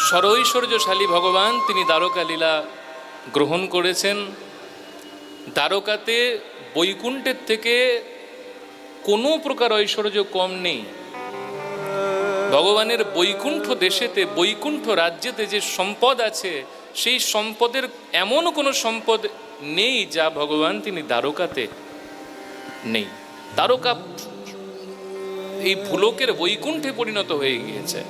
সরৈশ্বর্যশালী ভগবান তিনি দ্বারকা লীলা গ্রহণ করেছেন। দ্বারকাতে বৈকুণ্ঠের থেকে কোনো প্রকার ঐশ্বর্য কম নেই। ভগবানের বৈকুণ্ঠ দেশেতে, বৈকুণ্ঠ রাজ্যেতে যে সম্পদ আছে, সেই সম্পদের এমন কোনো সম্পদ নেই যা ভগবান তিনি দ্বারকাতে নেই। দ্বারকা এই ভুলোকের বৈকুণ্ঠে পরিণত হয়ে গিয়েছে।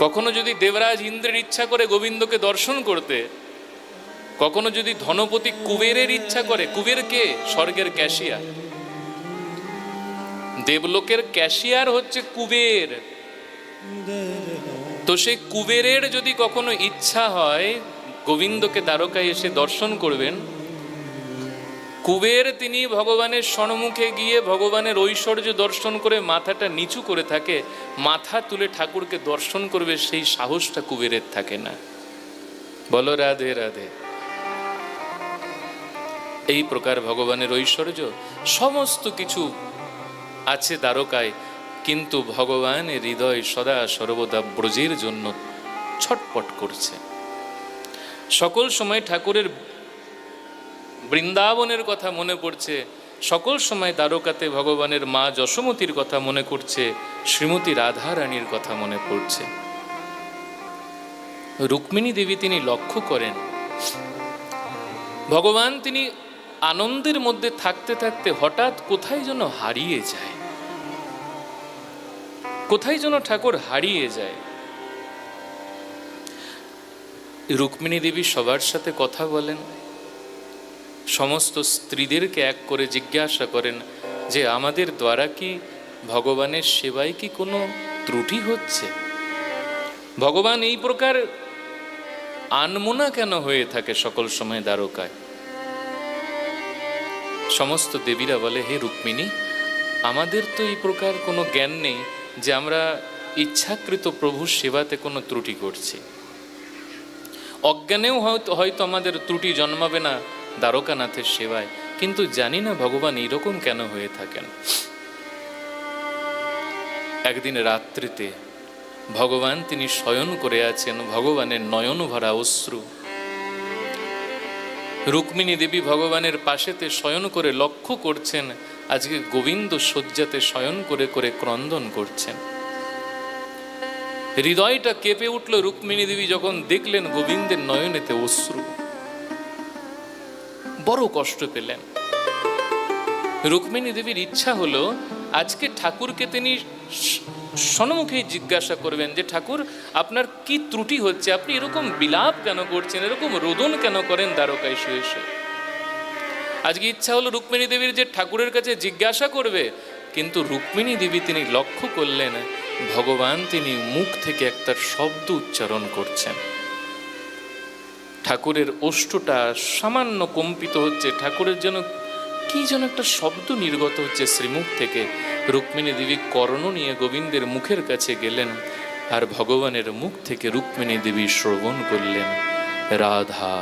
কখনো যদি দেবরাজ ইন্দ্রের ইচ্ছা করে গোবিন্দকে দর্শন করতে, কখনো যদি ধনপতি কুবেরের ইচ্ছা করে, কুবের কে? স্বর্গের ক্যাশিয়ার। দেবলোকের ক্যাশিয়ার হচ্ছে কুবের। তো সেই কুবেরের যদি কখনো ইচ্ছা হয় গোবিন্দকে দ্বারকায় এসে দর্শন করবেন, কুবের তিনি ভগবানের সম্মুখে গিয়ে ভগবানের ঐশ্বর্য দর্শন করে মাথাটা নিচু করে থাকে, মাথা তুলে ঠাকুরকে দর্শন করবে সেই সাহসটা কুবেরের থাকে না। বলো রাধে রাধে। এই প্রকার ভগবানের ঐশ্বর্য সমস্ত কিছু আছে দ্বারকায়, কিন্তু ভগবানের হৃদয় সদা সর্বদা ব্রজের জন্য ছটপট করছে। সকল সময় ঠাকুরের বৃন্দাবনের কথা মনে পড়ছে, সকল সময় দ্বারকাতে ভগবানের মা যশোমতীর কথা মনে করছে, শ্রীমতী রাধা রানীর কথা মনে পড়ছে। রুক্মিণী দেবী তিনি লক্ষ্য করেন ভগবান তিনি আনন্দের মধ্যে থাকতে থাকতে হঠাৎ কোথায় যেন হারিয়ে যায়, কোথায় যেন ঠাকুর হারিয়ে যায়। রুক্মিণী দেবী সবার সাথে কথা বলেন, সমস্ত স্ত্রীদেরকে এক করে জিজ্ঞাসা করেন যে আমাদের দ্বারা কি ভগবানের সেবায় কি কোনো ত্রুটি হচ্ছে? ভগবান এই প্রকার আনমনা কেন হয়ে থাকে সকল সময় দ্বারকায়? সমস্ত দেবীরা বলে, হে রুক্মিণী, আমাদের তো এই প্রকার কোনো জ্ঞান নেই যে আমরা ইচ্ছাকৃত প্রভুর সেবাতে কোনো ত্রুটি করছি। অজ্ঞানেও হয়তো আমাদের ত্রুটি জন্মাবে না দ্বারকানাথের সেবায়, কিন্তু জানি না ভগবান এইরকম কেন হয়ে থাকেন। একদিন রাত্রিতে ভগবান তিনি শয়ন করে আছেন, ভগবানের নয়ন ভরা অশ্রু। রুক্মিণী দেবী ভগবানের পাশেতে শয়ন করে লক্ষ্য করছেন, আজকে গোবিন্দ শয্যাতে শয়ন করে করে ক্রন্দন করছেন। হৃদয়টা কেঁপে উঠল রুক্মিণী দেবী যখন দেখলেন গোবিন্দের নয়নেতে অশ্রু। বড় কষ্ট পেলেন। রুক্মিণী দেবীর ইচ্ছা হলো আজকে ঠাকুরকে তিনি সম্মুখে জিজ্ঞাসা করবেন যে ঠাকুর, আপনার কি ত্রুটি হচ্ছে? আপনি এরকম বিলাপ কেন করছেন, এরকম রোদন কেন করেন দ্বারকায় শুয়ে শুয়ে? আজকে ইচ্ছা হলো রুক্মিণী দেবীর যে ঠাকুরের কাছে জিজ্ঞাসা করবে, কিন্তু রুক্মিণী দেবী তিনি লক্ষ্য করলেন ভগবান তিনি মুখ থেকে একটা শব্দ উচ্চারণ করছেন। ঠাকুরের ওষ্ঠটা সামান্য কম্পিত হচ্ছে, ঠাকুরের যেন কি যেন একটা শব্দ নির্গত হচ্ছে শ্রীমুখ থেকে। রুক্মিণী দেবী কর্ণ নিয়ে গোবিন্দের মুখের কাছে গেলেন, আর ভগবানের মুখ থেকে রুক্মিণী দেবী শ্রবণ করলেন, রাধা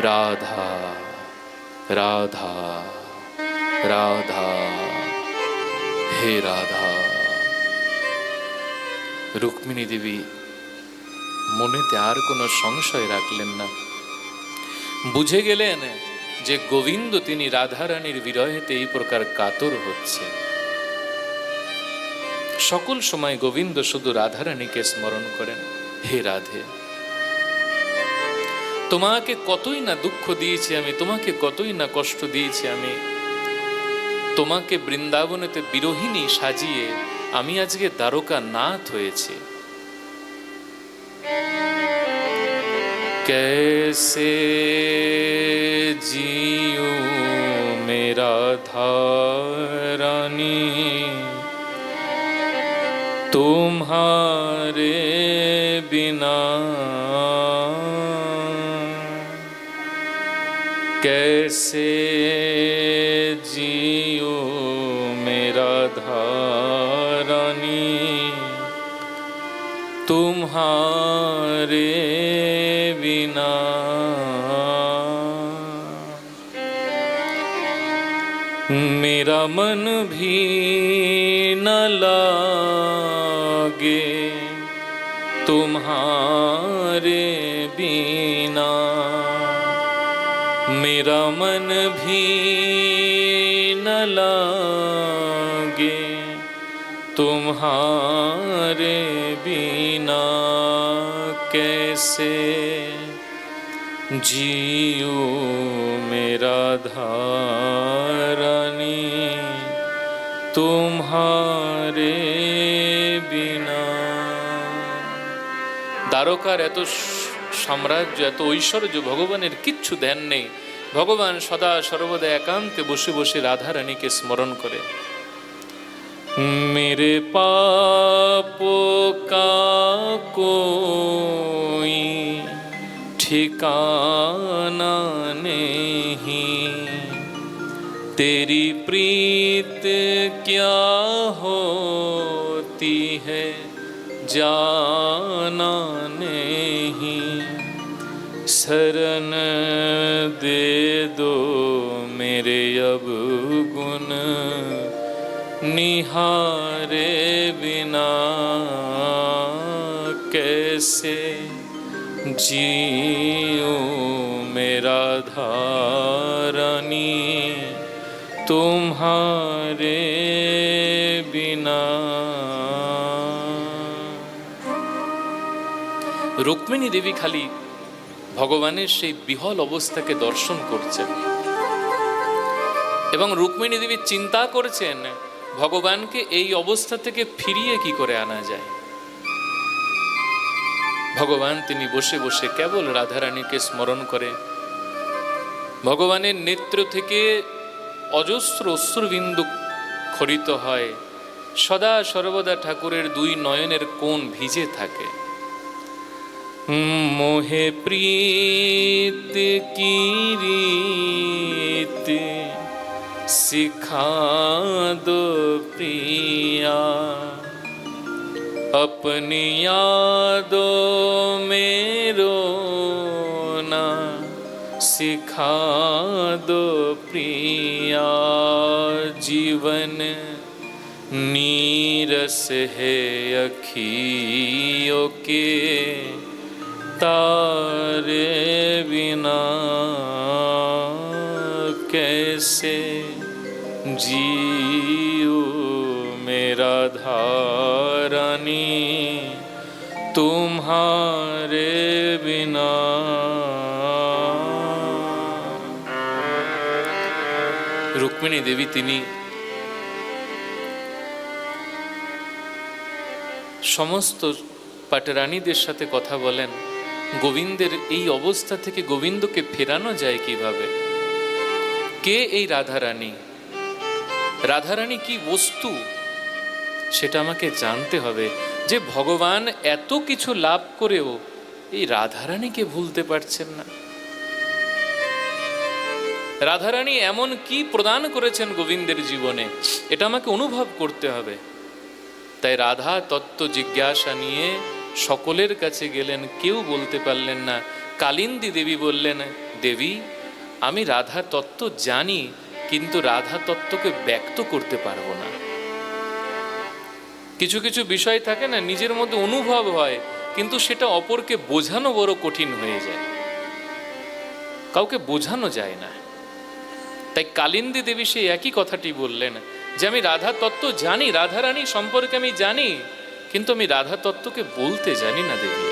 রাধা রাধা রাধা, হে রাধা। রুক্মিণী দেবী মনেতে আর কোনো সংশয় রাখলেন না, বুঝে গেলেন যে গোবিন্দ তিনি রাধারানীর বিরহেতে এই প্রকার কাতর হচ্ছে। সকল সময় গোবিন্দ শুধু রাধারানীকে স্মরণ করেন, হে রাধে, তোমাকে কতই না দুঃখ দিয়েছি আমি, তোমাকে কতই না কষ্ট দিয়েছি আমি, তোমাকে বৃন্দাবনেতে বিরোহিনী সাজিয়ে আমি আজকে দ্বারকা নাথ হয়েছি। कैसे जियो मेरा रानी तुम्हारे बिना, कैसे जियो मेरा रानी तुम्हारे बिना। मेरा मन भी न लागे तुम्हारे बिना मेरा मन भी न लागे, तुम्हारे बिना कैसे जियो मेरा धारानी, तुम्हारे बिना। দ্বারকার এত সাম্রাজ্য, এত ঐশ্বর্য, ভগবানের কিচ্ছু ধ্যান নেই। ভগবান সদা সর্বদা একান্তে বসে বসে রাধা রানীকে স্মরণ করে। मेरे पापों का कोई ठिकाना नहीं, तेरी प्रीत क्या होती है जाना नहीं, शरण दे दो मेरे अब गुण निहारे बिना कैसे जियो मेरा धारानी, तुम्हारे बिना। রুক্মিণী দেবী খালি ভগবানের সেই বিহল অবস্থাকে দর্শন করছেন এবং রুক্মিণী দেবী চিন্তা করছেন ভগবানকে এই অবস্থা থেকে ফিরিয়ে কি করে আনা যায়। ভগবান তিনি বসে বসে কেবল রাধারানীকে স্মরণ করে। ভগবানের নেত্র থেকে অজস্র অশ্রুবিন্দু খরিত হয়, সদা সর্বদা ঠাকুরের দুই নয়নের কোণ ভিজে থাকে। মোহে প্রীত কি রীত सिखा दो प्रिया, अपनी यादों में रोना सिखा दो प्रिया, जीवन नीरस है अखियों के तारे बिना कैसे जियो मेरा धारानी, तुम्हारे बिना। রুক্মিণী দেবী তিনি সমস্ত পাটরানীদের সাথে কথা বলেন, গোবিন্দের এই অবস্থা থেকে গোবিন্দকে ফেরানো যায় কিভাবে। কে এই রাধারানী? রাধারানী কি বস্তু সেটা আমাকে জানতে হবে। যে ভগবান এত কিছু লাভ করেও এই রাধারানীকে ভুলতে পারছেন না। রাধারানী এমন কি প্রদান করেছেন গোবিন্দের জীবনে, এটা আমাকে অনুভব করতে হবে। তাই রাধা তত্ত্ব জিজ্ঞাসা নিয়ে সকলের কাছে গেলেন, কেউ বলতে পারলেন না। কালিন্দী দেবী বললেন, দেবী আমি রাধা তত্ত্ব জানি, কিন্তু রাধা তত্ত্বকে ব্যক্ত করতে পারবো না। কিছু কিছু বিষয় থাকে না, নিজের মধ্যে অনুভব হয়, কিন্তু সেটা অপরকে বোঝানো বড় কঠিন হয়ে যায়, কাউকে বোঝানো যায় না। তাই কালিন্দী দেবী সেই একই কথাটি বললেন যে আমি রাধা তত্ত্ব জানি, রাধারানী সম্পর্কে আমি জানি, কিন্তু আমি রাধা তত্ত্বকে বলতে জানি না দেবী।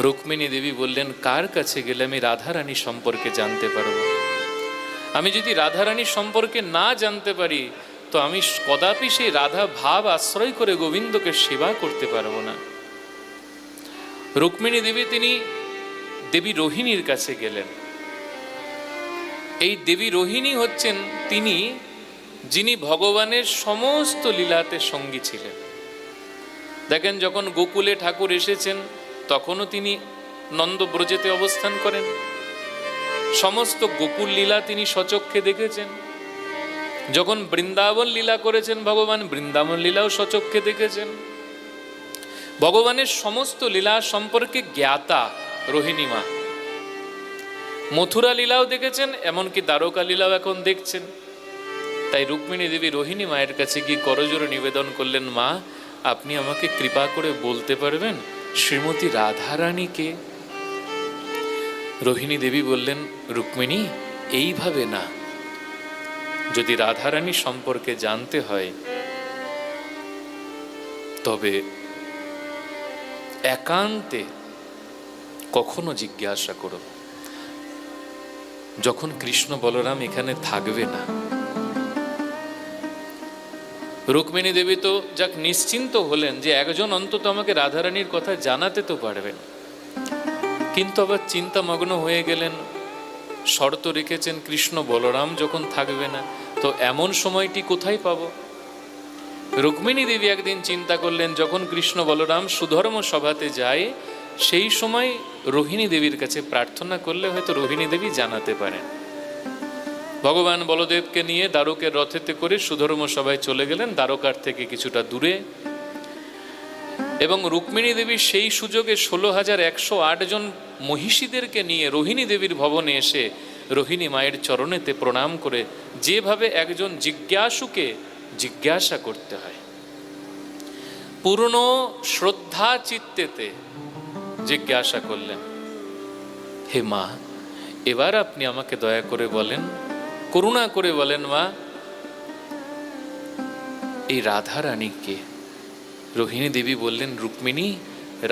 রুক্মিণী দেবী বললেন, কার কাছে গেলে আমি রাধারানী সম্পর্কে জানতে পারবো? আমি যদি রাধারানী সম্পর্কে না জানতে পারি তো আমি কদাপি সেই রাধা ভাব আশ্রয় করে গোবিন্দকে সেবা করতে পারবো না। রুক্মিণী দেবী তিনি দেবী রোহিণীর কাছে গেলেন। এই দেবী রোহিণী হচ্ছেন তিনি যিনি ভগবানের সমস্ত লীলাতে সঙ্গী ছিলেন। দেখেন যখন গোকুলে ঠাকুর এসেছেন তখনও তিনি নন্দব্রজেতে অবস্থান করেন, সমস্ত গোকুল লীলা তিনি স্বচক্ষে দেখেছেন। যখন বৃন্দাবন লীলা করেছেন ভগবান, বৃন্দাবন লীলাও স্বচক্ষে দেখেছেন। ভগবানের সমস্ত লীলা সম্পর্কে জ্ঞাতা রোহিণী মা। মথুরা লীলাও দেখেছেন, এমনকি দ্বারকা লীলাও এখন দেখছেন। তাই রুক্মিণী দেবী রোহিণী মায়ের কাছে গিয়ে করজোড়ে নিবেদন করলেন, মা আপনি আমাকে কৃপা করে বলতে পারবেন শ্রীমতী রাধারানীকে? রোহিণী দেবী বললেন, রুক্মিণী, এইভাবে না। যদি রাধারানী সম্পর্কে জানতে হয় তবে একান্তে কখনো জিজ্ঞাসা করো, যখন কৃষ্ণ বলরাম এখানে থাকবে না। রুক্মিণী দেবী তো যাক নিশ্চিন্ত হলেন যে একজন অন্তত আমাকে রাধারানীর কথা জানাতে তো পারবেন, কিন্তু আবার চিন্তামগ্ন হয়ে গেলেন, শর্ত রেখেছেন কৃষ্ণ বলরাম যখন থাকবে না, তো এমন সময়টি কোথায় পাবো? রুক্মিণী দেবী একদিন চিন্তা করলেন, যখন কৃষ্ণ বলরাম সুধর্ম সভাতে যায় সেই সময় রোহিণী দেবীর কাছে প্রার্থনা করলে হয়তো রোহিণী দেবী জানাতে পারেন। ভগবান বলদেবকে নিয়ে দ্বারকের রথেতে করে সুধর্ম সভায় চলে গেলেন, দ্বারকার থেকে কিছুটা দূরে। এবং রুক্মিণী দেবী সেই সুযোগে 16,108 জন মহিষীদেরকে নিয়ে রোহিণী দেবীর ভবনে এসে রোহিণী মায়ের চরণেতে প্রণাম করে যেভাবে একজন জিজ্ঞাসুকে জিজ্ঞাসা করতে হয়, পূর্ণ শ্রদ্ধা চিত্তেতে জিজ্ঞাসা করলেন, হে মা, এবার আপনি আমাকে দয়া করে বলেন, করুণা করে বলেন মা, এই রাধারানী কে? রোহিণী দেবী বললেন, রুক্মিণী,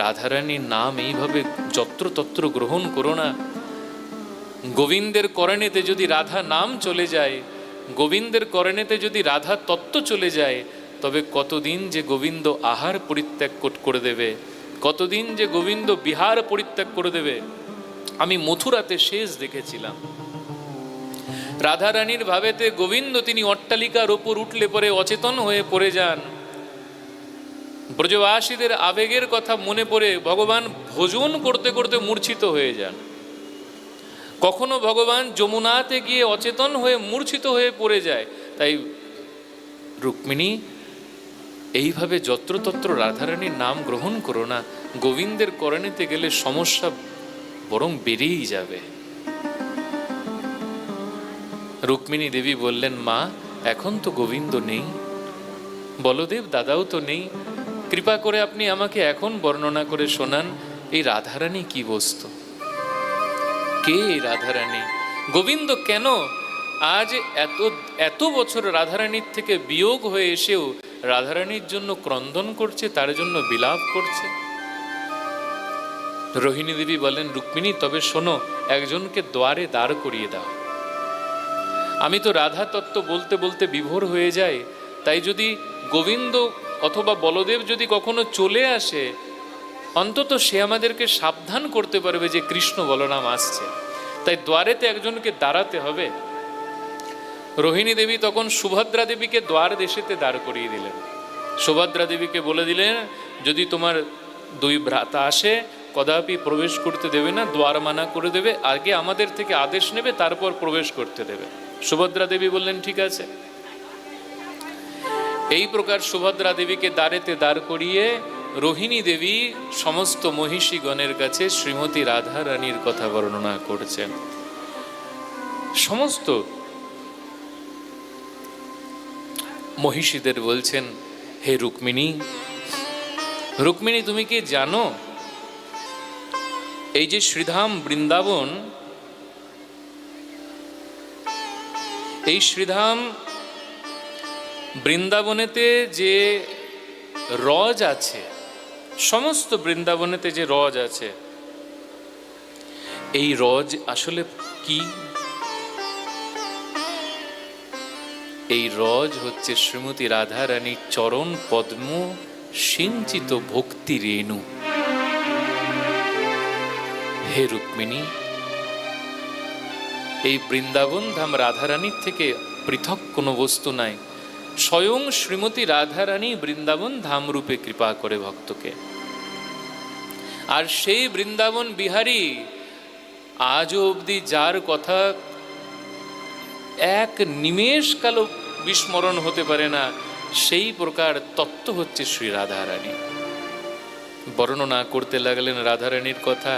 রাধারানীর নাম এইভাবে যত্রতত্র গ্রহণ করো না। গোবিন্দের করণেতে যদি রাধা নাম চলে যায়, গোবিন্দের করণেতে যদি রাধা তত্ত্ব চলে যায়, তবে কতদিন যে গোবিন্দ আহার পরিত্যাগ করে দেবে, কতদিন যে গোবিন্দ বিহার পরিত্যাগ করে দেবে। আমি মথুরাতে শেষ দেখেছিলাম, রাধারানীর ভাবেতে গোবিন্দ তিনি অট্টালিকার ওপর উঠলে পরে অচেতন হয়ে পড়ে যান। ব্রজবাসীদের আবেগের কথা মনে পড়ে ভগবান ভোজন করতে করতে মূর্ছিত হয়ে যান। কখনো ভগবান যমুনাতে গিয়ে অচেতন হয়ে মূর্ছিত হয়ে পড়ে যায়। তাই রুক্মিণী, এইভাবে যত্রতত্র রাধারানীর নাম গ্রহণ করো না, গোবিন্দের করণেতে গেলে সমস্যা বরং বেড়েই যাবে। রুক্মিণী দেবী বললেন, মা, এখন তো গোবিন্দ নেই, বলদেব দাদাও তো নেই, কৃপা করে আপনি আমাকে এখন বর্ণনা করে শোনান, এই রাধারানী কি বস্তু? কে এই রাধারানী? গোবিন্দ কেন আজ এত বছর রাধারানীর থেকে বিয়োগ হয়ে এসেও রাধারানীর জন্য ক্রন্দন করছে, তার জন্য বিলাপ করছে? রোহিণী দেবী বলেন, রুক্মিণী, তবে শোনো, একজনকে দ্বারে দাঁড় করিয়ে দাও। আমি তো রাধা তত্ত্ব বলতে বলতে বিভোর হয়ে যাই, তাই যদি গোবিন্দ অথবা বলদেব যদি কখনো চলে আসে, অন্তত সে আমাদেরকে সাবধান করতে পারবে যে কৃষ্ণ বলরাম আসছে, তাই দ্বারেতে একজনকে দাঁড়াতে হবে। রোহিণী দেবী তখন সুভদ্রা দেবীকে দ্বার দেশেতে দাঁড় করিয়ে দিলেন। সুভদ্রা দেবীকে বলে দিলেন, যদি তোমার দুই ভ্রাতা আসে কদাপি প্রবেশ করতে দেবে না, দ্বার মানা করে দেবে, আগে আমাদের থেকে আদেশ নেবে, তারপর প্রবেশ করতে দেবে। সুভদ্রা দেবী বললেন, ঠিক আছে। এই প্রকার সুভদ্রা দেবীকে দ্বারেতে দাঁড় করিয়ে রোহিণী দেবী সমস্ত মহিষীগণের কাছে শ্রীমতী রাধা রানীর কথা বর্ণনা করছেন। সমস্ত মহিষীদের বলছেন, হে রুক্মিণী, রুক্মিণী, তুমি কি জানো এই যে শ্রীধাম বৃন্দাবন, এই শ্রীধাম বৃন্দাবনেতে যে রজ আছে, সমস্ত বৃন্দাবনেতে যে রজ আছে, এই রজ আসলে কি? এই রজ হচ্ছে শ্রীমতী রাধা রানীর চরণ পদ্ম সিঞ্চিত ভক্তি রেণু। হে রুক্মিণী, এই বৃন্দাবন ধাম রাধারানীর থেকে পৃথক কোনো বস্তু নাই। স্বয়ং শ্রীমতী রাধারানী বৃন্দাবন ধাম রূপে কৃপা করে ভক্তকে। আর সেই বৃন্দাবন বিহারী আজও অবধি যার কথা এক নিমেষ কালও বিস্মরণ হতে পারে না, সেই প্রকার তত্ত্ব হচ্ছে শ্রী রাধারানী। বর্ণনা করতে লাগলেন রাধারানীর কথা,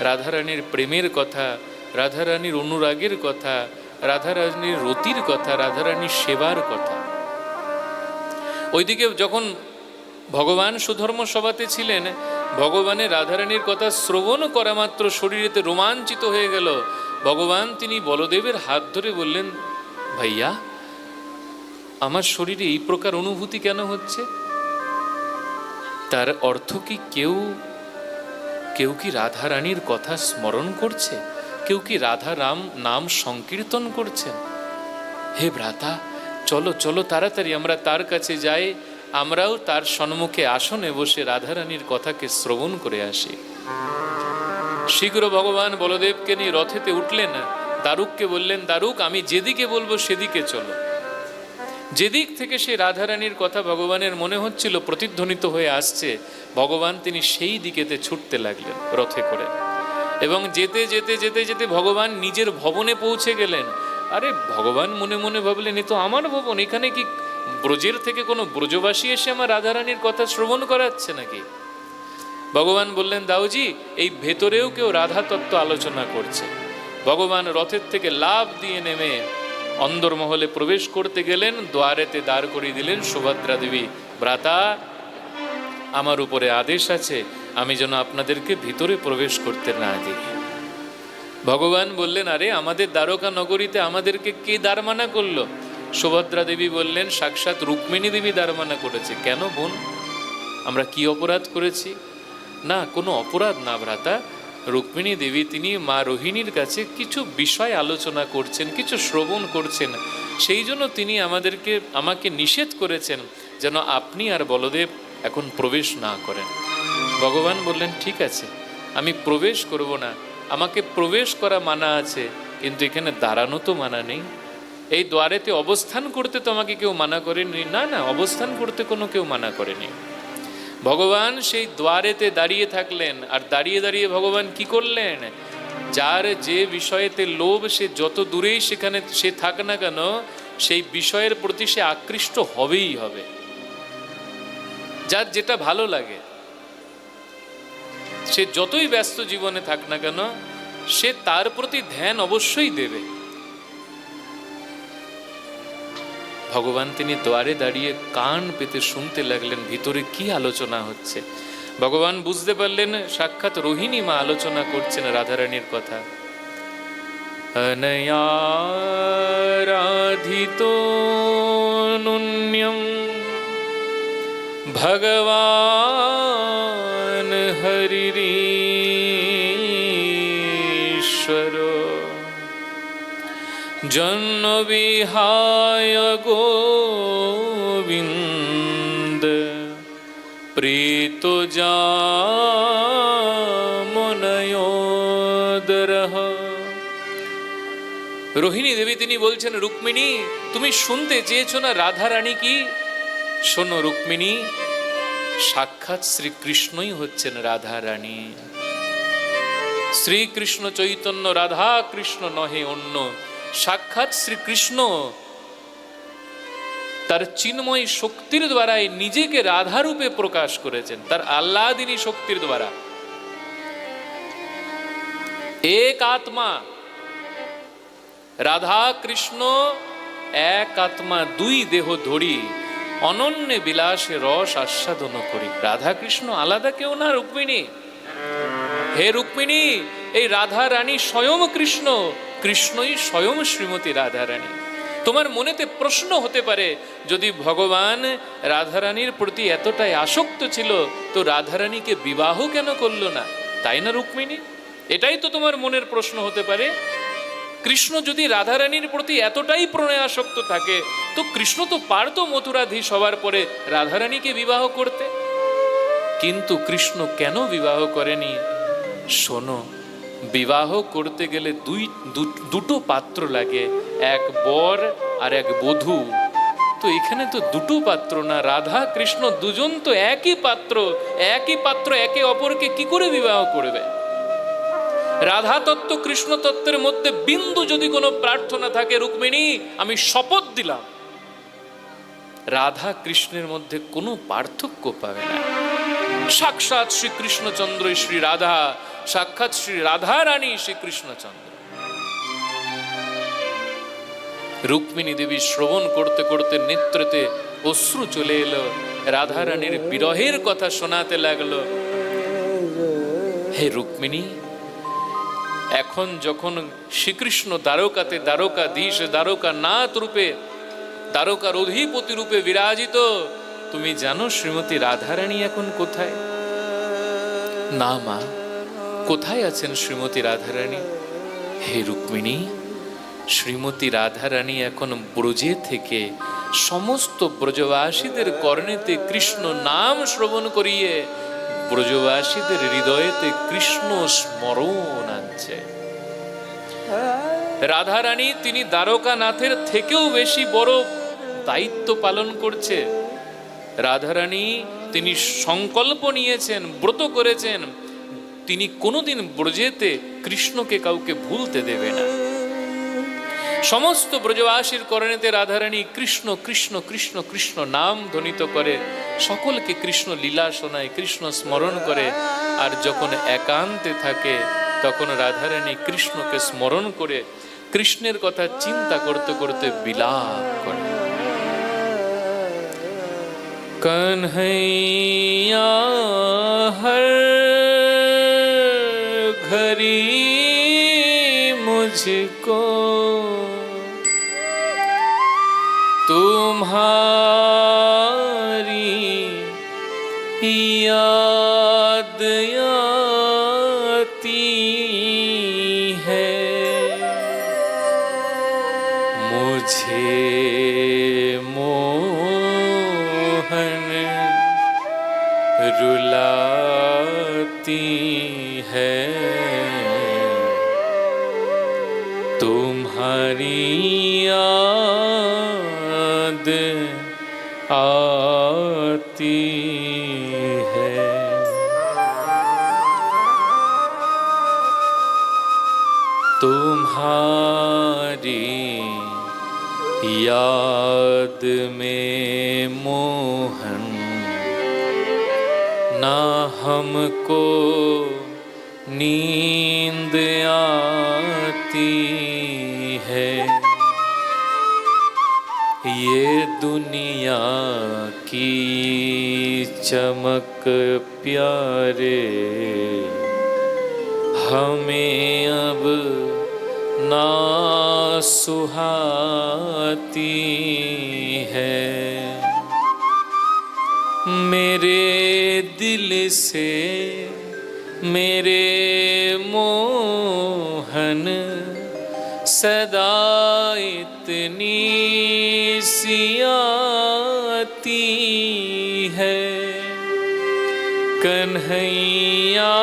রাধারানীর প্রেমের কথা, রাধারানীর অনুরাগের কথা, রাধারানীর রতির কথা, রাধারানীর সেবার কথা। ওইদিকে যখন ভগবান সুধর্ম সভাতে ছিলেন, ভগবানের রাধারানীর কথা শ্রবণ করা মাত্র শরীরেতে রোমাঞ্চিত হয়ে গেল। ভগবান তিনি বলদেবের হাত ধরে বললেন, ভাইয়া আমার শরীরে এই প্রকার অনুভূতি কেন হচ্ছে? তার অর্থ কি কেউ কি রাধারানীর কথা স্মরণ করছে? কেউ কি রাধা রাম নাম সংকীর্তন করছেন? হে ভ্রাতা, চলো চলো তাড়াতাড়ি আমরা তার কাছে যাই, আমরাও তার সম্মুখে আসনে বসে রাধারানীর কথাকে শ্রবণ করে আসি। শীঘ্র ভগবান বলদেবকে নিয়ে রথেতে উঠলেন, দারুককে বললেন, দারুক আমি যেদিকে বলবো সেদিকে চলো। যেদিক থেকে সে রাধারানীর কথা ভগবানের মনে হচ্ছিল প্রতিধ্বনিত হয়ে আসছে, ভগবান তিনি সেই দিকেতে ছুটতে লাগলেন রথে করে। এবং যেতে যেতে যেতে যেতে ভগবান নিজের ভবনে পৌঁছে গেলেন। আরে ভগবান মনে মনে ভাবলেন, এ তো আমার ভবন, এখানে কি ব্রজের থেকে কোনো ব্রজবাসী এসে আমার রাধারানীর কথা শ্রবণ করাচ্ছে নাকি? ভগবান বললেন, দাউজি এই ভেতরেও কেউ রাধা তত্ত্ব আলোচনা করছে। ভগবান রথের থেকে লাফ দিয়ে নেমে অন্দরমহলে প্রবেশ করতে গেলেন, দ্বারেতে দাঁড় করিয়ে দিলেন সুভদ্রা দেবী। ভ্রাতা আমার উপরে আদেশ আছে, আমি যেন আপনাদেরকে ভিতরে প্রবেশ করতে না দিই। ভগবান বললেন, আরে আমাদের দ্বারকা নগরীতে আমাদেরকে কে দ্বারমানা করলো? সুভদ্রা দেবী বললেন, সাক্ষাৎ রুক্মিণী দেবী দ্বারমানা করেছে। কেন বোন, আমরা কি অপরাধ করেছি? না, কোনো অপরাধ না ভ্রাতা। রুক্মিণী দেবী তিনি মা রোহিণীর কাছে কিছু বিষয় আলোচনা করছেন, কিছু শ্রবণ করছেন, সেই জন্য তিনি আমাকে নিষেধ করেছেন যেন আপনি আর বলদেব এখন প্রবেশ না করেন। ভগবান বললেন, ঠিক আছে আমি প্রবেশ করব না, আমাকে প্রবেশ করা মানা আছে, কিন্তু এখানে দাঁড়ানো তো মানা নেই। এই দ্বারেতে অবস্থান করতে তো আমাকে কেউ মানা করেনি। না না, অবস্থান করতে কোনো কেউ মানা করেনি। ভগবান সেই দ্বারেতে দাঁড়িয়ে থাকলেন, আর দাঁড়িয়ে দাঁড়িয়ে ভগবান কি করলেন? যার যে বিষয়েতে লোভ, সে যত দূরেই সেখানে সে থাক না কেন, সেই বিষয়ের প্রতি সে আকৃষ্ট হবেই হবে। যার যেটা ভালো লাগে, সে যতই ব্যস্ত জীবনে থাক না কেন, সে তার প্রতি ধ্যান অবশ্যই দেবে। ভগবান তিনি দ্বারে দাঁড়িয়ে কান পেতে শুনতে লাগলেন ভিতরে কি আলোচনা হচ্ছে। ভগবান বুঝতে পারলেন সাক্ষাৎ রোহিণী মা আলোচনা করছেন রাধারানীর কথা। অনয়া রাধিতো নুন্যম ভগবান হরিশ্বর জন্য বিহায় গোবিন্দ প্রীত জামনয়োদরহ। রোহিণী দেবী তিনি বলছেন, রুক্মিণী তুমি শুনতে চেয়েছো না রাধারানী কি? শোনো রুক্মিণী, সাক্ষাৎ শ্রীকৃষ্ণই হচ্ছেন রাধারানী। শ্রীকৃষ্ণ চৈতন্য রাধা কৃষ্ণ নহে অন্য। সাক্ষাৎ শ্রীকৃষ্ণ তার চিন্ময় শক্তির দ্বারাই নিজেকে রাধারূপে প্রকাশ করেছেন, তার আহ্লাদিনী শক্তির দ্বারা। এক আত্মা রাধা কৃষ্ণ এক আত্মা, দুই দেহ ধরি অনন্য বিলাসে রস আস্বাদন করি। রাধা কৃষ্ণ আলাদা কেউ না রুক্মিণী। হে রুক্মিণী, এই রাধা রানী স্বয়ং কৃষ্ণ, কৃষ্ণই স্বয়ং শ্রীমতী রাধা রানী। তোমার মনেতে প্রশ্ন হতে পারে, যদি ভগবান রাধারানীর প্রতি এতটাই আসক্ত ছিল, তো রাধারানীকে বিবাহ কেন করলো না? তাই না রুক্মিণী? এটাই তো তোমার মনের প্রশ্ন হতে পারে। কৃষ্ণ যদি রাধারানীর প্রতি এতটাই প্রণয় আসক্ত থাকে, তো কৃষ্ণ তো পারত মথুরাধীশ হবার পরে রাধারানীকে বিবাহ করতে। কিন্তু কৃষ্ণ কেন বিবাহ করেনি? শোনো, বিবাহ করতে গেলে দুটো পাত্র লাগে, এক বর আর এক বধূ। তো এখানে তো দুটো পাত্র না, রাধা কৃষ্ণ দুজন তো একই পাত্র একে অপরকে কি করে বিবাহ করবে? রাধা তত্ত্ব কৃষ্ণ তত্ত্বের মধ্যে বিন্দু যদি কোনো প্রার্থনা থাকে, রুক্মিণী আমি শপথ দিলাম রাধা কৃষ্ণের মধ্যে কোনো পার্থক্য পাবে না। সাক্ষাৎ শ্রীকৃষ্ণচন্দ্র শ্রী রাধা, সাক্ষাৎ শ্রী রাধা রানী শ্রীকৃষ্ণচন্দ্র। রুক্মিণী দেবী শ্রবণ করতে করতে নেত্রেতে অশ্রু চলে এলো। রাধা রানীর বিরহের কথা শোনাতে লাগলো। হে রুক্মিণী, এখন যখন শ্রীকৃষ্ণ দ্বারকাতে দ্বারকাধীশ, দ্বারকানাথ রূপে, দ্বারকার অধিপতি রূপে বিরাজিত, তুমি জানো শ্রীমতী রাধারানী এখন কোথায়? না মা, কোথায় আছেন শ্রীমতী রাধারানী? হে রুক্মিণী, শ্রীমতী রাধারানী এখন ব্রজে থেকে সমস্ত ব্রজবাসীদের কর্ণেতে কৃষ্ণ নাম শ্রবণ করিয়ে ব্রজবাসীদের হৃদয়েতে কৃষ্ণ স্মরণ আনছে। রাধারানী তিনি দ্বারকানাথের থেকেও বেশি বড় দায়িত্ব পালন করছে। রাধারানী তিনি সংকল্প নিয়েছেন, ব্রত করেছেন, তিনি কোনোদিন ব্রজেতে কৃষ্ণকে কাউকে ভুলতে দেবে না। সমস্ত ব্রজবাসীর কর্ণেতে রাধারানী কৃষ্ণ কৃষ্ণ কৃষ্ণ কৃষ্ণ নাম ধ্বনিত করে, সকলকে কৃষ্ণ লীলা শোনায়, কৃষ্ণ স্মরণ করে। আর যখন একান্তে থাকে তখন রাধারানী কৃষ্ণকে স্মরণ করে কৃষ্ণের কথা চিন্তা করতে করতে বিলাপ করে। কনহैया हर घड़ी मुझको तुम्हारी याद आती है, मुझे मोहन रुलाती है, तुम्हारी याद आती है। तुम्हारी याद में मोहन ना हमको नींद आती है, ये दुनिया की चमक प्यारे हमें अब ना सुहाती है, मेरे दिल से मेरे मोहन सदा इतनी सी आती है, कन्हैया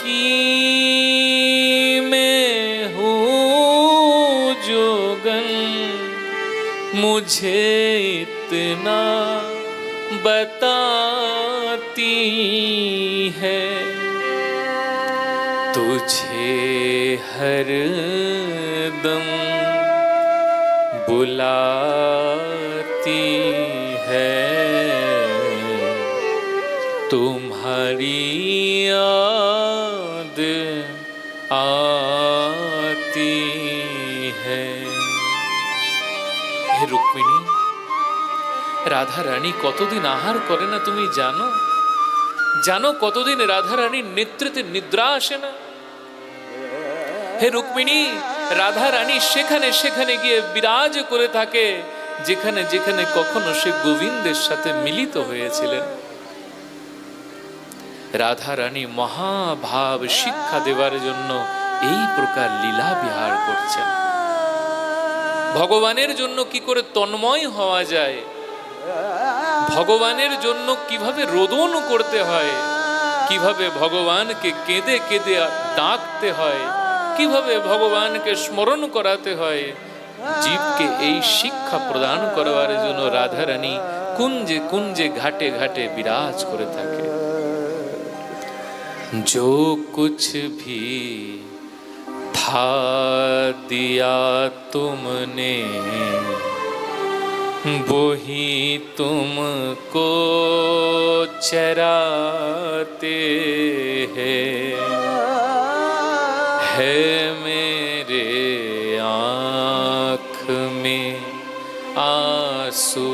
की मैं हूँ जोगन, मुझे इतना बताती है, तुझे हर दम बुलाती है, तुम्हारी याद आती है। हे रुक्मिणी, রাধা রানী কতদিন আহার করে না তুমি জানো? জানো কতদিন রাধা রানীর নেতৃত্বে নিদ্রা আসে না? হে রুক্মিণী, রাধা রানী সেখানে সেখানে গিয়ে বিরাজ করে থাকে যেখানে যেখানে কখনো সে গোবিন্দের সাথে মিলিত হয়েছিলেন। রাধা রানী মহাভাব শিক্ষা দেওয়ার জন্য এই প্রকার লীলা বিহার করছেন। ভগবানের জন্য কি করে তন্ময় হওয়া যায়, ভগবানের জন্য কিভাবে রোদন করতে হয়, কিভাবে ভগবানকে কেঁদে কেঁদে ডাকতে হয়, কিভাবে ভগবানকে স্মরণ করাতে হয়, জীবকে এই শিক্ষা প্রদান করার জন্য রাধা রানী কুঞ্জে কুঞ্জে ঘাটে ঘাটে বিরাজ করে থাকে। जो कुछ भी था दिया तुमने, वो ही तुमको चराते है मेरे आँख में आंसू,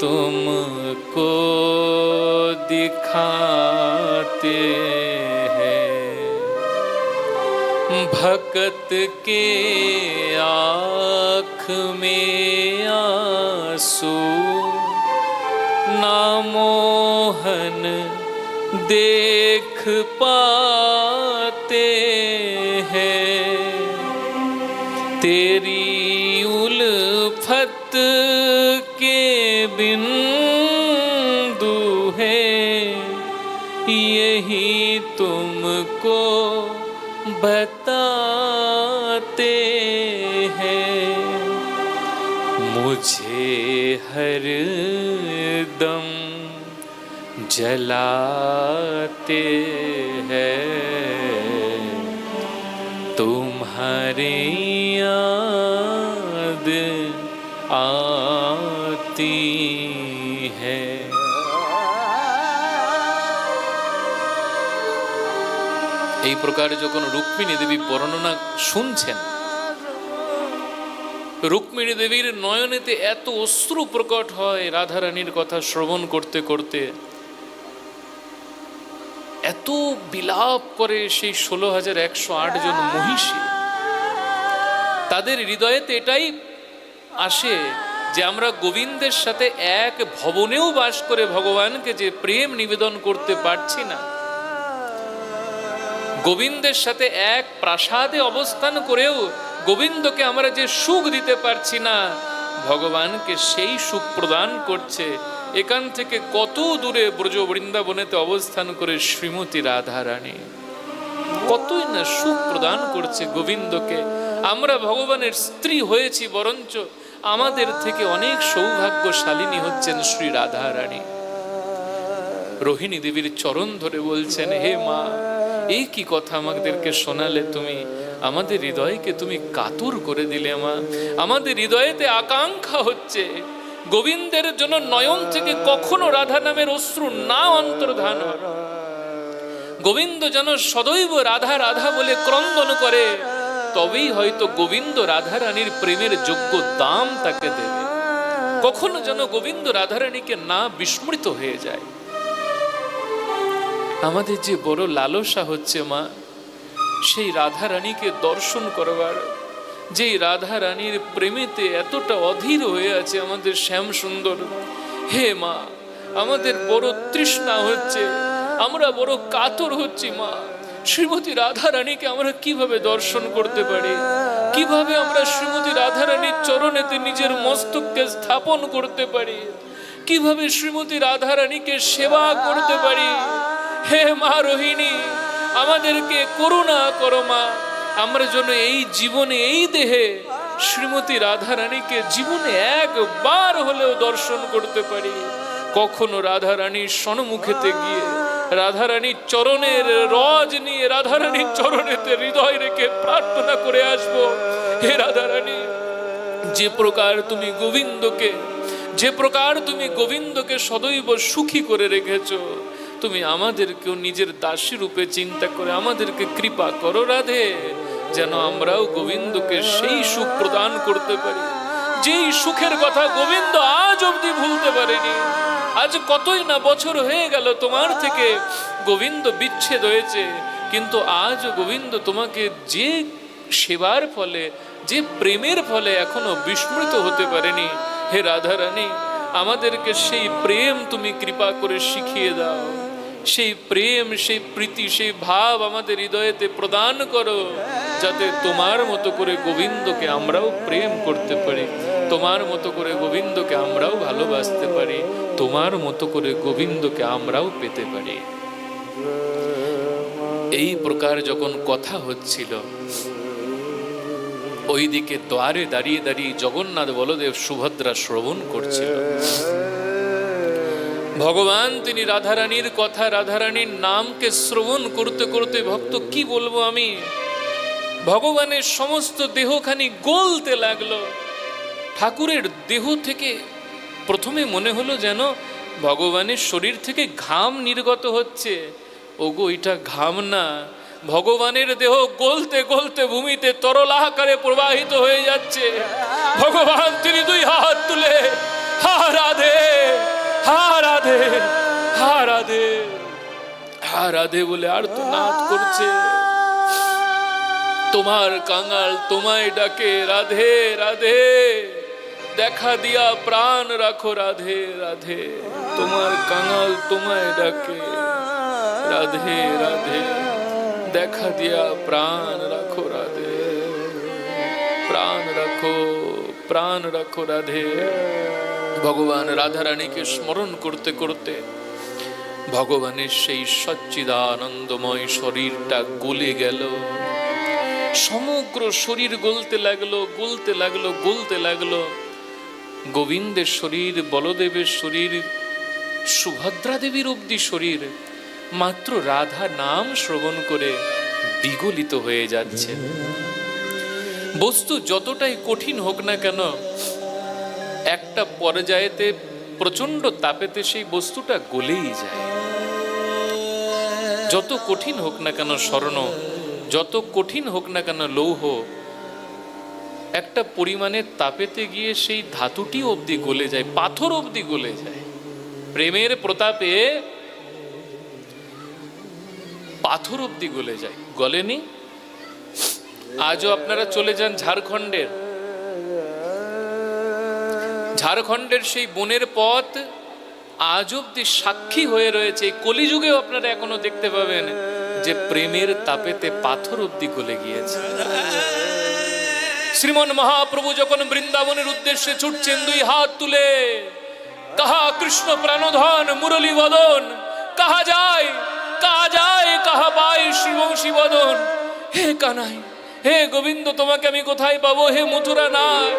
तुमको दिखाते हैं, भक्त के आँख में आंसू ना मोहन देख पाते हैं, तेरी उल्फत के बिंदु है, यही तुमको बताते हैं, मुझे हर दम जलाते हैं, तुम्हारी याद आती है। এই প্রকার যখন রুক্মিণী দেবী বর্ণনা শুনছেন, রুক্মিণী দেবীর নয়নেতে এত অশ্রু প্রকট হয় রাধারানীর কথা শ্রবণ করতে করতে, এত বিলাপ করে সেই 16,108 জন মহিষী। তাদের হৃদয়েতে এটাই আসে যে আমরা গোবিন্দের সাথে এক ভবনেও বাস করে ভগবানকে যে প্রেম নিবেদন করতে পারছি না, গোবিন্দের সাথে এক প্রাসাদে অবস্থান করেও গোবিন্দকে আমরা যে সুখ দিতে পারছি না, ভগবানকে সেই সুখ প্রদান করছে এখান থেকে কত দূরে ব্রজ বৃন্দাবনেতে অবস্থান করে শ্রীমতী রাধারানী কতই না সুখ প্রদান করছে গোবিন্দকে। আমরা ভগবানের স্ত্রী হয়েছি, বরঞ্চ আমাদের থেকে অনেক সৌভাগ্যশালিনী হচ্ছেন শ্রী রাধারানী। রোহিণী দেবীর চরণ ধরে বলছেন, হে মা, এই কি কথা আমাদেরকে শোনালে তুমি, আমাদের হৃদয়কে তুমি কাতর করে দিলে মা। আমাদের হৃদয়েতে আকাঙ্ক্ষা হচ্ছে গোবিন্দের জন্য নয়ন থেকে কখনো রাধা নামের অশ্রু না অন্তর্ধান হয়, গোবিন্দ যেন সদৈব রাধা রাধা বলে ক্রন্দন করে, তবেই হয়তো গোবিন্দ রাধারানীর প্রেমের যোগ্য দাম তাকে দেবে। কখনো যেন গোবিন্দ রাধারানীকে না বিস্মৃত হয়ে যায়। আমাদের যে বড় লালসা হচ্ছে মা, সেই রাধারানীকে দর্শন করবার, যেই রাধারানীর প্রেমেতে এতটা অধীর হয়ে আছে আমাদের শ্যাম সুন্দর। হে মা, আমাদের বড় তৃষ্ণা হচ্ছে, আমরা বড় কাতর হচ্ছি মা। শ্রীমতী রাধারানীকে আমরা কিভাবে দর্শন করতে পারি, কিভাবে আমরা শ্রীমতী রাধারানীর চরণেতে নিজের মস্তককে স্থাপন করতে পারি, কিভাবে শ্রীমতী রাধারানীকে সেবা করতে পারি। হে মা রোহিণী, আমাদেরকে করুণা করো মা, আমরা যেন এই জীবনে এই দেহে শ্রীমতী রাধারানীকে জীবনে একবার হলেও দর্শন করতে পারি। কখনো রাধারানীর সন্মুখেতে গিয়ে রাধারানীর চরণের রজ নিয়ে রাধারানীর চরণেতে হৃদয় রেখে প্রার্থনা করে আসবো, হে রাধারানী, যে প্রকার তুমি গোবিন্দকে সদৈব সুখী করে রেখেছো, তুমি আমাদেরকেও নিজের দাসী রূপে চিন্তা করে আমাদেরকে কৃপা করো রাধে, যেন আমরাও গোবিন্দকে সেই সুখ প্রদান করতে পারি, যেই সুখের কথা গোবিন্দ আজ অবধি ভুলতে পারেনি। আজ কতই না বছর হয়ে গেল তোমার থেকে গোবিন্দ বিচ্ছেদ হয়েছে, কিন্তু আজ গোবিন্দ তোমাকে যে সেবার ফলে, যে প্রেমের ফলে এখনো বিস্মৃত হতে পারেনি। হে রাধারানী, আমাদেরকে সেই প্রেম তুমি কৃপা করে শিখিয়ে দাও, সেই প্রেম, সেই প্রীতি, সেই ভাব আমাদের হৃদয়েতে প্রদান করো, যাতে তোমার মতো করে গোবিন্দকে আমরাও প্রেম করতে পারি, তোমার মতো করে গোবিন্দকে আমরাও ভালোবাসতে পারি, তোমার মতো করে গোবিন্দকে আমরাও পেতে পারি। এই প্রকার যখন কথা হচ্ছিল, ওইদিকে দ্বারে দাঁড়িয়ে দাঁড়িয়ে জগন্নাথ বলদেব সুভদ্রা শ্রবণ করছিল। ভগবান তিনি রাধারানীর কথা, রাধারানীর নামকে শ্রবণ করতে করতে, ভক্ত কি বলবো আমি, ভগবানের সমস্ত দেহখানি গলতে লাগলো। ঠাকুরের দেহ থেকে প্রথমে মনে হলো যেন ভগবানের শরীর থেকে ঘাম নির্গত হচ্ছে। ওগো, এটা ঘাম না, ভগবানের দেহ গলতে গলতে ভূমিতে তরল আকারে প্রবাহিত হয়ে যাচ্ছে। ভগবান তিনি দুই হাত তুলে হা রাধে, হা রাধে, হা রাধে, হা রাধে বলে আর্তনাদ করছে। তোমার কাঙাল তোমায় ডাকে, রাধে রাধে, দেখা দিয়া প্রাণ রাখো, রাধে রাধে, তোমার কাঙাল তোমায় ডাকে, রাধে রাধে, দেখা দিয়া প্রাণ রাখো, রাধে, প্রাণ রাখো, প্রাণ রাখো, রাধে। ভগবান রাধা রানীকে স্মরণ করতে করতে ভগবানের সেই সচ্চিদানন্দময় শরীরটা গলে গেল, সমগ্র শরীর গলতে লাগলো, গলতে লাগলো, গলতে লাগলো। গোবিন্দের শরীর, বলদেবের শরীর, সুভদ্রা দেবীর অবধি শরীর মাত্র রাধা নাম শ্রবণ করে বিগলিত হয়ে যাচ্ছে। বস্তু যতটাই কঠিন হোক না কেন, একটা পর্যায়েতে প্রচন্ড তাপেতে সেই বস্তুটা গলেই যায়। যত কঠিন হোক না কেন স্বর্ণ, যত কঠিন হোক না কেন লৌহ, একটা পরিমাণের তাপেতে গিয়ে সেই ধাতুটি অবধি গলে যায়, পাথর অবধি গলে যায়। প্রেমের প্রতাপে পাথর অবধি গলে যায়, গলেনি? আজও আপনারা চলে যান ঝাড়খণ্ডের, ঝাড়খণ্ডের সেই বনের পথ আজ অব্দি সাক্ষী হয়ে রয়েছে। কলিযুগেও আপনারা এখনো দেখতে পাবেন যে প্রেমের তাপেতে পাথর অব্দি গলে গিয়েছে। শ্রীমন মহাপ্রভু যখন বৃন্দাবনের উদ্দেশ্যে ছুটছেন দুই হাত তুলে, কাহা কৃষ্ণ প্রাণধন মুরলী বদন, কাহা যায়, কাহা যায়, কাহা পাই শিবংশী বদন। হে কানাই, হে গোবিন্দ, তোমাকে আমি কোথায় পাবো? হে মথুরা নাথ,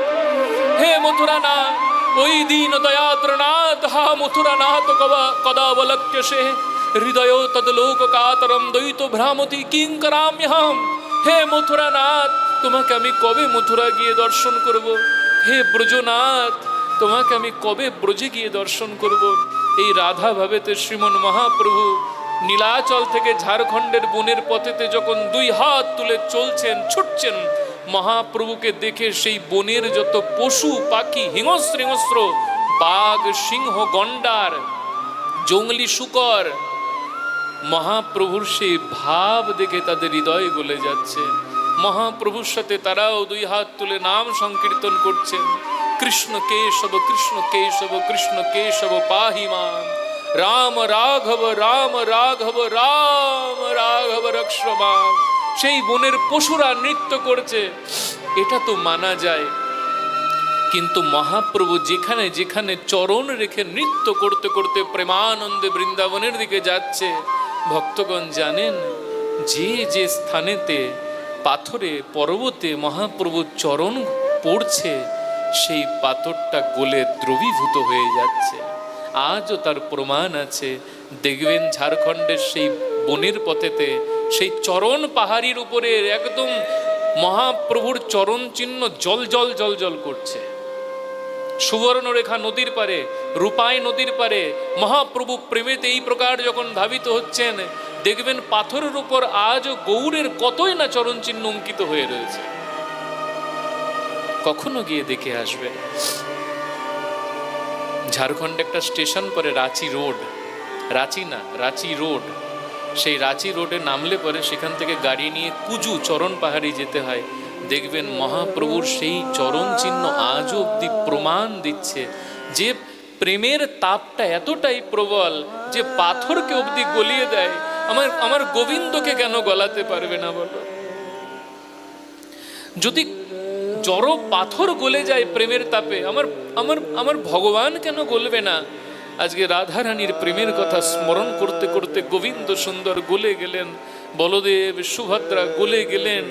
হে মথুরা নাথ, ওই দীন দয়াদ্রনাথ, হা মথুরা নাথ কদা অবলক্ষ্যসে হৃদয় তদলোক কাতরম দ্বৈত ভ্রামতি কিং করাম্যহম। হে মথুরা নাথ, তোমাকে আমি কবে মথুরা গিয়ে দর্শন করব? হে ব্রজনাথ, তোমাকে আমি কবে ব্রজে গিয়ে দর্শন করব? এই রাধা ভাবেতে শ্রীমন মহাপ্রভু নীলাচল থেকে ঝাড়খণ্ডের বনের পথেতে যখন দুই হাত তুলে চলছেন, ছুটছেন, মহাপ্রভুকে দেখে সেই বনের যত পশু পাখি, হিংস্র হিংস্র বাঘ, সিংহ, গন্ডার, জঙ্গলি শুকর, মহাপ্রভুর সেই ভাব দেখে তাদের হৃদয় গলে যাচ্ছে। মহাপ্রভুর সাথে তারাও দুই হাত তুলে নাম সংকীর্তন করছেন, কৃষ্ণ কেশব, কৃষ্ণ কেশব, কৃষ্ণ কেশব পাহি মাম, রাম রাঘব, রাম রাঘব, রাম রাঘব রক্ষ মাম। সেই বনের পশুরা নৃত্য করছে, এটা তো মানা যায়। কিন্তু মহাপ্রভু যেখানে যেখানে চরণ রেখে নৃত্য করতে করতে প্রেমানন্দে বৃন্দাবনের দিকে যাচ্ছে, ভক্তগণ জানেন যে যে স্থানেতে পাথরে পর্বতে মহাপ্রভুর চরণ পড়ছে, সেই পাথরটা গলে দ্রবীভূত হয়ে যাচ্ছে। আজও তার প্রমাণ আছে। দেখবেন ঝাড়খণ্ডের সেই বনের পথেতে সেই চরণ পাহাড়ির উপরে একদম মহাপ্রভুর চরণ চিহ্ন জল জল জল জল করছে। সুবর্ণরেখা নদীর পারে, রূপাই নদীর পারে মহাপ্রভু প্রেমেতে এই প্রকার যখন ধাবিত হচ্ছেন, দেখবেন পাথরের উপর আজও গৌরের কতই না চরণ চিহ্ন অঙ্কিত হয়ে রয়েছে। কখনো গিয়ে দেখে আসবেন। ঝাড়খণ্ডে একটা স্টেশন পরে রাঁচি রোড, রাঁচি না, রাঁচি রোড। সেই রাঁচি রোডে নামলে পরে সেখান থেকে গাড়ি নিয়ে কুজু চরণ পাহাড়ি যেতে হয়। দেখবেন মহাপ্রভুর সেই চরণ চিহ্ন আজও অব্দি প্রমাণ দিচ্ছে যে প্রেমের তাপটা এতটাই প্রবল যে পাথরকে অব্দি গলিয়ে দেয়। আমার গোবিন্দকে কেন গলাতে পারবে না বলো? যদি জড় পাথর গলে যায় প্রেমের তাপে, আমার ভগবান কেন গলবে না? আজকে রাধারানীর প্রেমের কথা স্মরণ করতে করতে গোবিন্দ সুন্দর গলে গেলেন, বলদেব সুভদ্রা গলে গেলেন।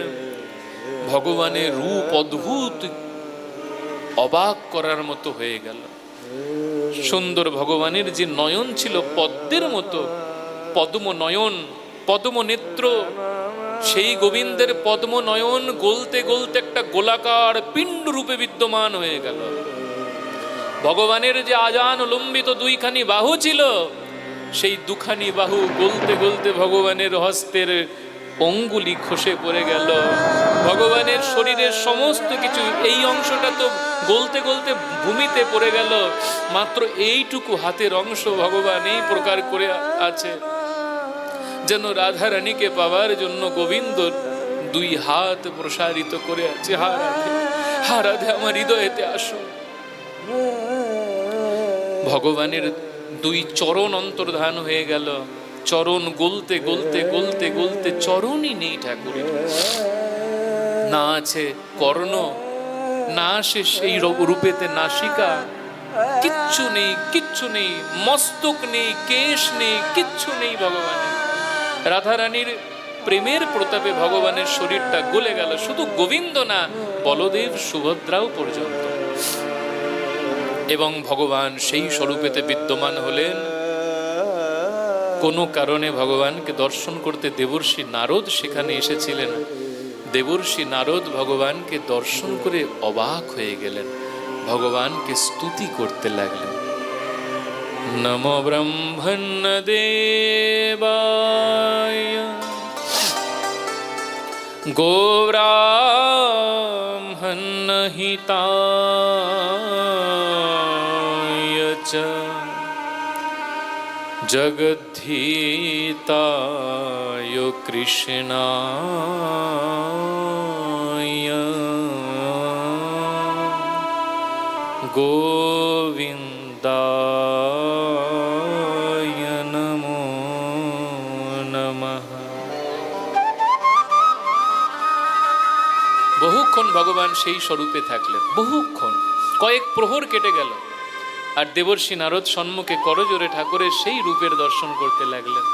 ভগবানের রূপ অদ্ভুত, অবাক করার মতো হয়ে গেল। সুন্দর ভগবানের যে নয়ন ছিল পদ্মের মতো, পদ্ম নয়ন, পদ্ম নেত্র, সেই গোবিন্দের পদ্ম নয়ন গলতে গলতে একটা গোলাকার পিণ্ড রূপে বিদ্যমান হয়ে গেল। ভগবানের যে আজান লম্বিত দুইখানি বাহু ছিল, সেই দুখানি বাহু গলতে গলতে ভগবানের হস্তের অঙ্গুলি খসে পড়ে গেল। ভগবানের শরীরের সমস্ত কিছু, এই অংশটা তো গলতে গলতে ভূমিতে পড়ে গেল, মাত্র এইটুকু হাতের অংশ ভগবান এই প্রকার করে আছে, যেন রাধা রানীকে পাওয়ার জন্য গোবিন্দ দুই হাত প্রসারিত করে আছে। হা রাধে, হা রাধে, আমার হৃদয়েতে আসো। ভগবানের দুই চরণ অন্তর্ধান হয়ে গেল। চরণ গলতে গলতে গলতে গলতে চরণই নেই ঠাকুরের। না আছে কর্ণ, না আসে সেই রূপেতে নাসিকা, কিচ্ছু নেই, কিচ্ছু নেই, মস্তক নেই, কেশ নেই, কিচ্ছু নেই ভগবানের। রাধারানীর প্রেমের প্রতাপে ভগবানের শরীরটা গলে গেল, শুধু গোবিন্দ না, বলদেব সুভদ্রাও পর্যন্ত। এবং ভগবান সেই স্বরূপেতে বিদ্যমান হলেন। কোনো কারণে ভগবানকে দর্শন করতে দেবর্ষি নারদ সেখানে এসেছিলেন। দেবর্ষি নারদ ভগবানকে দর্শন করে অবাক হয়ে গেলেন, ভগবানকে স্তুতি করতে লাগলেন। নমো ব্রহ্মণ্য দেবায় গোব্রাহ্মণ হিতায় চ জগদ্ধিতায় কৃষ্ণায় গোবিন্দায় নমো নমঃ। বহুক্ষণ ভগবান সেই স্বরূপে থাকলেন, বহুক্ষণ, কয়েক প্রহর কেটে গেল। আর দেবর্ষি নারদ সম্মুখে করজোরে ঠাকুরের সেই রূপের দর্শন করতে লাগলেন।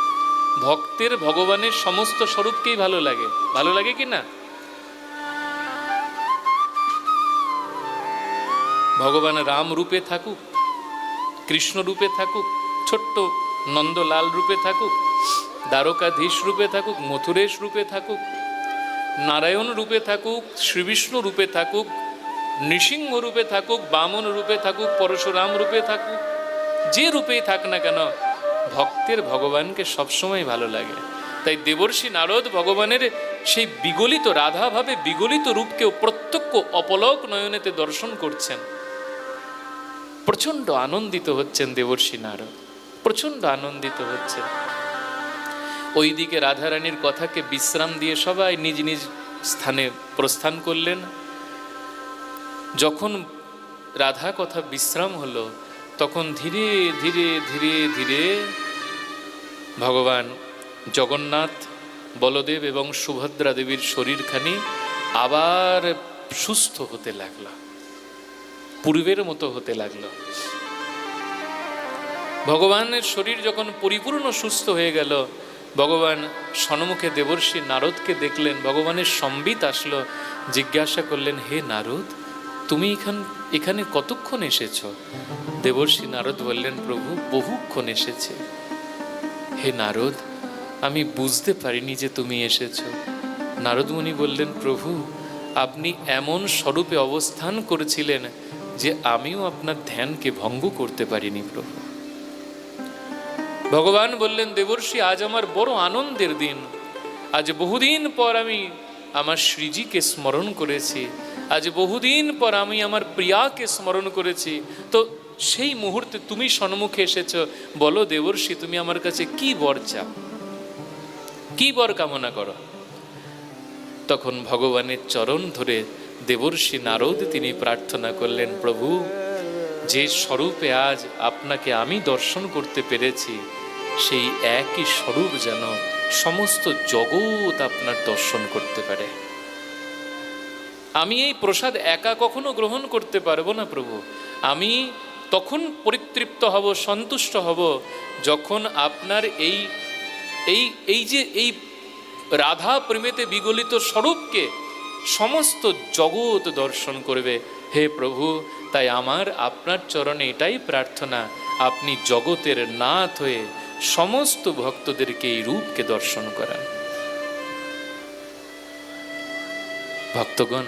ভক্তের ভগবানের সমস্ত স্বরূপকেই ভালো লাগে, ভালো লাগে কি না? ভগবান রাম রূপে থাকুক, কৃষ্ণ রূপে থাকুক, ছোট্ট নন্দলাল রূপে থাকুক, দ্বারকাধীশ রূপে থাকুক, মথুরেশ রূপে থাকুক, নারায়ণ রূপে থাকুক, শ্রীবিষ্ণু রূপে থাকুক, নৃসিংহ রূপে থাকুক, বামন রূপে থাকুক, পরশুরাম রূপে থাকুক, যে রূপেই থাক না কেন, ভক্তের ভগবানকে সবসময় ভালো লাগে। তাই দেবর্ষি নারদ ভগবানের সেই বিগলিত, রাধাভাবে বিগলিত রূপকেও প্রত্যক্ষ অপলক নয়নেতে দর্শন করছেন। প্রচণ্ড আনন্দিত হচ্ছেন দেবর্ষি নারদ, প্রচণ্ড আনন্দিত হচ্ছেন। ওইদিকে রাধারানীর কথাকে বিশ্রাম দিয়ে সবাই নিজ নিজ স্থানে প্রস্থান করলেন। যখন রাধা কথা বিশ্রাম হলো, তখন ধীরে ধীরে ধীরে ধীরে ভগবান জগন্নাথ, বলদেব এবং সুভদ্রা দেবীর শরীরখানি আবার সুস্থ হতে লাগলো, পূর্বের মতো হতে লাগলো। ভগবানের শরীর যখন পরিপূর্ণ সুস্থ হয়ে গেল, ভগবান সন্মুখে দেবর্ষি নারদকে দেখলেন। ভগবানের সম্বিত আসলো, জিজ্ঞাসা করলেন, হে নারদ, তুমি এখানে কতক্ষণ এসেছ? দেবর্ষি নারদ বললেন, প্রভু, বহুক্ষণ এসেছে। হে নারদ, আমি বুঝতে পারিনি যে তুমি এসেছ। নারদ মুনি বললেন, প্রভু, আপনি এমন স্বরূপে অবস্থান করেছিলেন যে আমিও আপনার ধ্যানকে ভঙ্গ করতে পারিনি প্রভু। ভগবান বললেন, দেবর্ষি, আজ আমার বড় আনন্দের দিন। আজ বহুদিন পর আমি আমার শ্রীজিকে স্মরণ করেছি, আজ বহুদিন পর আমি আমার প্রিয়াকে স্মরণ করেছি। তো সেই মুহূর্তে তুমি সম্মুখে এসেছ, বলো দেবর্ষি, তুমি আমার কাছে কি বর চাও, কি বর কামনা করো? তখন ভগবানের চরণ ধরে দেবর্ষি নারদ তিনি প্রার্থনা করলেন, প্রভু, যে স্বরূপে আজ আপনাকে আমি দর্শন করতে পেরেছি, সেই একই স্বরূপ যেন সমস্ত জগৎ আপনার দর্শন করতে পারে। আমি এই প্রসাদ একা কখনো গ্রহণ করতে পারবো না প্রভু। আমি তখন পরিতৃপ্ত হব, সন্তুষ্ট হব, যখন আপনার এই রাধা প্রেমেতে বিগলিত স্বরূপকে সমস্ত জগৎ দর্শন করবে। হে প্রভু, তাই আমার আপনার চরণে এটাই প্রার্থনা, আপনি জগতের নাথ হয়ে সমস্ত ভক্তদেরকে এই রূপকে দর্শন করান। ভক্তগণ,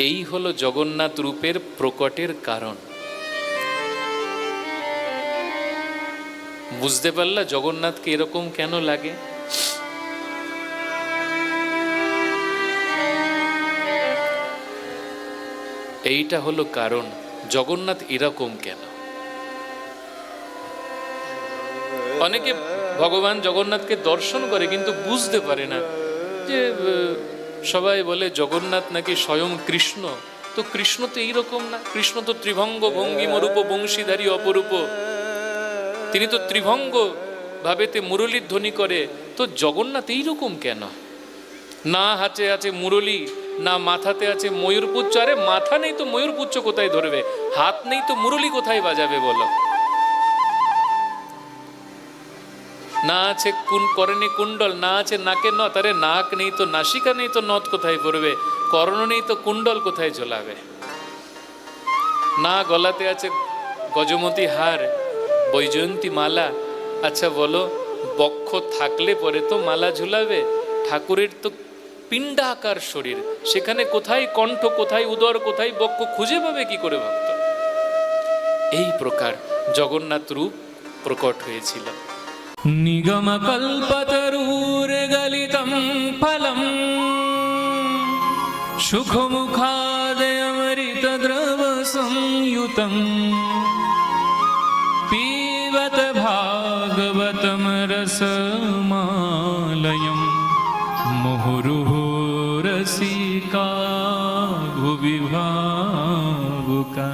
এই হলো জগন্নাথ রূপের প্রকটের কারণ। বুঝতে পারলা জগন্নাথকে এরকম কেন লাগে? এইটা হলো কারণ জগন্নাথ এরকম কেন। অনেকে ভগবান জগন্নাথকে দর্শন করে কিন্তু বুঝতে পারে না যে সবাই বলে জগন্নাথ নাকি স্বয়ং কৃষ্ণ, তো কৃষ্ণ তো এইরকম না, কৃষ্ণ তো ত্রিভঙ্গ ভঙ্গিম রূপ বংশীধারী অপরূপ, তিনি তো ত্রিভঙ্গ ভাবেতে মুরলীর ধ্বনি করে, তো জগন্নাথ এইরকম কেন? না হাতে আছে মুরলী, না মাথাতে আছে ময়ূরপুচ্ছ। আরে মাথা নেই তো ময়ূরপুচ্ছ কোথায় ধরবে, হাত নেই তো মুরলী কোথায় বাজাবে বলো? না আছে কর্ণে কুণ্ডল, না আছে নাকে নথ। আরে নাক নেই তো নাসিকা নেই তো নথ কোথায় পড়বে, কর্ণ নেই তো কুণ্ডল কোথায় ঝোলাবে? না গলাতে আছে গজমতি হার, বৈজয়ন্তী মালা। আচ্ছা বলো, বক্ষ থাকলে পরে তো মালা ঝুলাবে। ঠাকুরের তো পিণ্ডাকার শরীর, সেখানে কোথায় কণ্ঠ, কোথায় উদর, কোথায় বক্ষ খুঁজে পাবে কি করে ভক্ত? এই প্রকার জগন্নাথ রূপ প্রকট হয়েছিল। নিগম কল্পতরুর গলিতম ফলম সুখমুখাদে অমৃত দ্রব সংযুতম পিবত ভাগবতম রসমালয়ম মুহুরুহু রসিকা ভুবি ভাবুকা।